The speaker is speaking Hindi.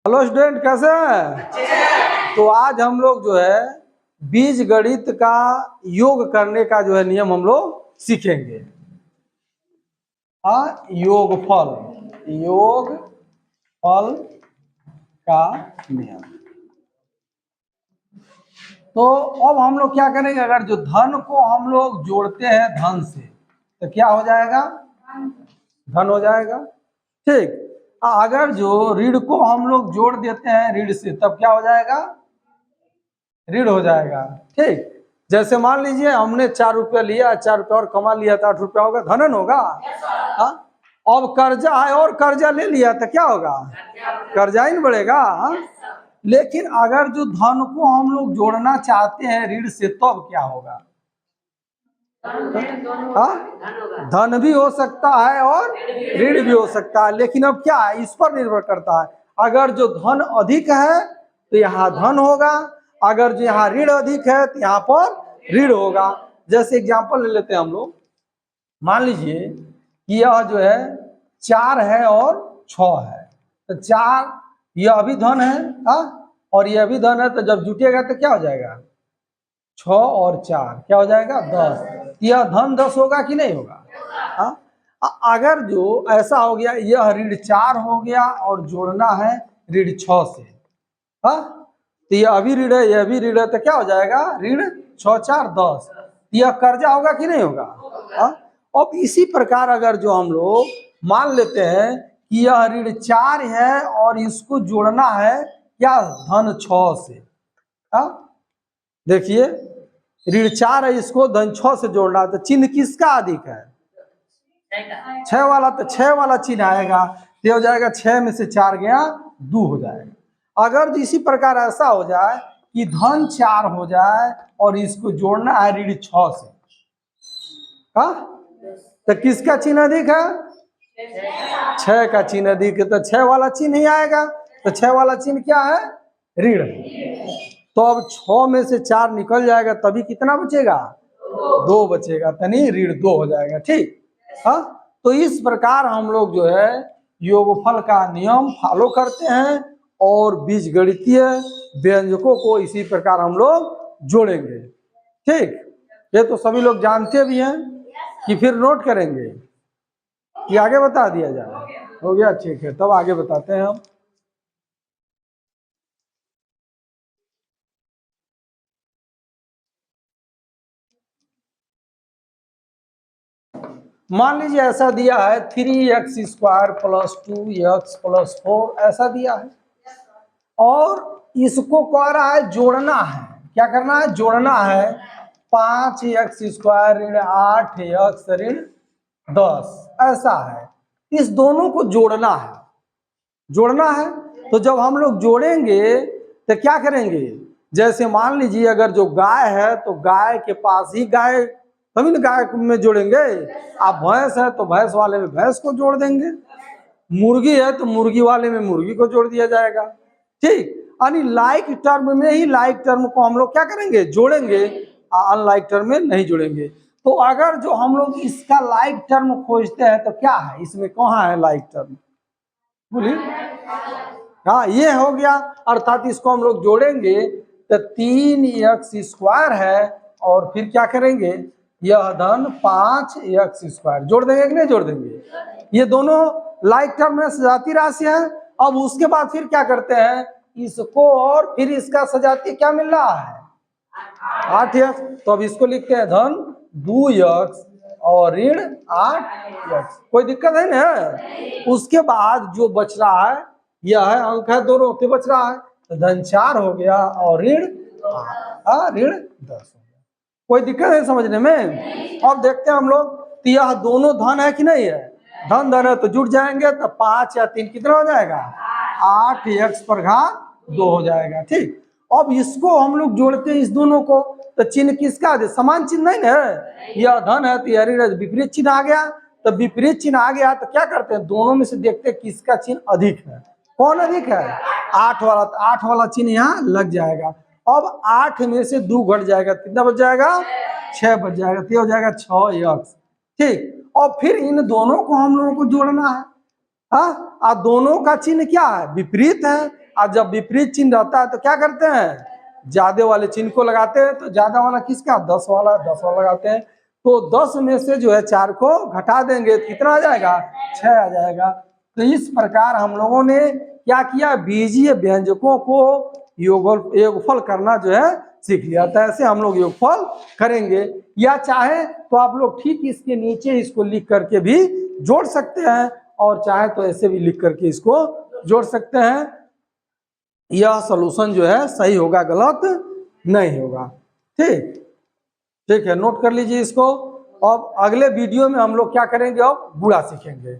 हेलो स्टूडेंट, कैसे हैं? तो आज हम लोग जो है बीज गणित का योग करने का जो है नियम हम लोग सीखेंगे। योगफल का नियम। तो अब हम लोग क्या करेंगे, अगर जो धन को हम लोग जोड़ते हैं धन से तो क्या हो जाएगा? धन हो जाएगा। ठीक। अगर जो ऋण को हम लोग जोड़ देते हैं ऋण से तब क्या हो जाएगा? ऋण हो जाएगा। ठीक। जैसे मान लीजिए हमने 4 रुपया लिया, 4 रुपया और कमा लिया तो 8 रुपया होगा, धनन होगा। हाँ, अब कर्जा है और कर्जा ले लिया तो क्या होगा? कर्जा ही नहीं बढ़ेगा। लेकिन अगर जो धन को हम लोग जोड़ना चाहते हैं ऋण से तब क्या होगा? धन भी हो सकता है और ऋण भी हो सकता है, लेकिन अब क्या है, इस पर निर्भर करता है। अगर जो धन अधिक है तो यहाँ धन होगा, अगर जो यहाँ ऋण अधिक है तो यहाँ पर ऋण होगा। जैसे एग्जांपल ले लेते हैं हम लोग। मान लीजिए कि यह जो है 4 है और 6 है, तो 4 यह अभी धन है और यह भी धन है, तो जब जुटेगा तो क्या हो जाएगा? 6 और 4 क्या हो जाएगा? 10। यह धन 10 होगा कि नहीं होगा? अगर जो ऐसा हो गया, यह ऋण 4 हो गया और जोड़ना है ऋण 6 से, तो यह अभी ऋण है, यह भी ऋण है, तो क्या हो जाएगा? ऋण 6 4 10। यह कर्जा होगा कि नहीं होगा? अब इसी प्रकार अगर जो हम लोग मान लेते हैं कि यह ऋण 4 है और इसको जोड़ना है क्या? धन 6 से। देखिए ऋण 4 है, इसको धन 6 से जोड़ना है, तो चिन्ह किसका अधिक है? 6 वाला। तो 6 वाला चिन्ह आएगा, तो हो जाएगा 6 में से 4 गया 2 हो जाएगा। अगर इसी प्रकार ऐसा हो जाए कि धन 4 हो जाए और इसको जोड़ना है ऋण 6 से, तो किसका चिन्ह अधिक है? 6 का चिन्ह अधिक है, तो 6 वाला चिन्ह ही आएगा। तो 6 वाला चिन्ह क्या है? ऋण। तो अब 6 में से 4 निकल जाएगा, तभी कितना बचेगा? 2 बचेगा, तनी ऋण 2 हो जाएगा। ठीक। तो इस प्रकार हम लोग जो है योगफल का नियम फॉलो करते हैं और बीजगणितीय व्यंजकों को इसी प्रकार हम लोग जोड़ेंगे। ठीक। ये तो सभी लोग जानते भी हैं कि फिर नोट करेंगे कि आगे बता दिया जाए? हो गया। ठीक है, तब आगे बताते हैं हम। मान लीजिए ऐसा दिया है 3x² + 2x + 4 ऐसा दिया है, और इसको कह रहा है जोड़ना है। क्या करना है? जोड़ना है 5x² ऋण 8x ऋण 10 ऐसा है। इस दोनों को जोड़ना है। जोड़ना है तो जब हम लोग जोड़ेंगे तो क्या करेंगे? जैसे मान लीजिए अगर जो गाय है तो गाय के पास ही गाय, तभी ना गाय में जोड़ेंगे। आप भैंस है तो भैंस वाले में भैंस को जोड़ देंगे, मुर्गी है तो मुर्गी वाले में मुर्गी को जोड़ दिया जाएगा। ठीक। यानी लाइक टर्म में ही लाइक टर्म को हम लोग क्या करेंगे? जोड़ेंगे, अनलाइक टर्म में नहीं जोड़ेंगे। तो अगर जो हम लोग इसका लाइक टर्म खोजते हैं तो क्या है इसमें, कहाँ है लाइक टर्म? बोलिए। हाँ, ये हो गया। अर्थात इसको हम लोग जोड़ेंगे तो 3x² है और फिर क्या करेंगे? यह धन 5x² जोड़ देंगे कि नहीं जोड़ देंगे? ये दोनों लाइक टर्म में सजाती राशि है। अब उसके बाद फिर क्या करते हैं? इसको और फिर इसका सजाती क्या मिल रहा है? 8x। तो अब इसको लिखते हैं धन 2x और ऋण 8x। कोई दिक्कत है ना? उसके बाद जो बच रहा है यह है अंक है, दोनों से बच रहा है, तो धन 4 हो गया और ऋण 10 हो गया। कोई दिक्कत है समझने में? अब देखते हैं हम लोग, तो यह दोनों धन है कि नहीं है? धन धन है तो जुड़ जाएंगे, तो 5 या 3 कितना हो जाएगा? 8x² हो जाएगा। ठीक। अब इसको हम लोग जोड़ते हैं इस दोनों को, तो चिन्ह किसका है? समान चिन्ह नहीं है। यह धन है तो यह ऋण है, विपरीत चिन्ह आ गया। तो विपरीत चिन्ह आ गया तो क्या करते हैं? दोनों में से देखते हैं किसका चिन्ह अधिक है। कौन अधिक है? 8 वाला। तो 8 वाला चिन्ह यहाँ लग जाएगा। अब 8 में से 2 घट जाएगा, कितना बच जाएगा? 6 बच जाएगा, तो हो जाएगा 6x। ठीक। और फिर इन दोनों को हम लोगों को जोड़ना है। दोनों का चिन्ह क्या है? विपरीत है। और जब विपरीत चिन्ह रहता है तो क्या करते हैं, ज्यादा वाले चिन्ह को लगाते हैं। तो ज्यादा वाला किसका, 10 वाला, 10 वाला लगाते हैं। तो 10 में से जो है 4 को घटा देंगे तो कितना आ जाएगा, 6 आ जाएगा। तो इस प्रकार हम लोगों ने क्या किया, बीजीय व्यंजकों को योगफल करना जो है सीख लिया। तो ऐसे हम लोग योगफल करेंगे, या चाहे तो आप लोग ठीक इसके नीचे इसको लिख करके भी जोड़ सकते हैं, और चाहे तो ऐसे भी लिख करके इसको जोड़ सकते हैं। यह सॉल्यूशन जो है सही होगा, गलत नहीं होगा। ठीक ठीक है, नोट कर लीजिए इसको। अब अगले वीडियो में हम लोग क्या करेंगे, अब गुणा सीखेंगे।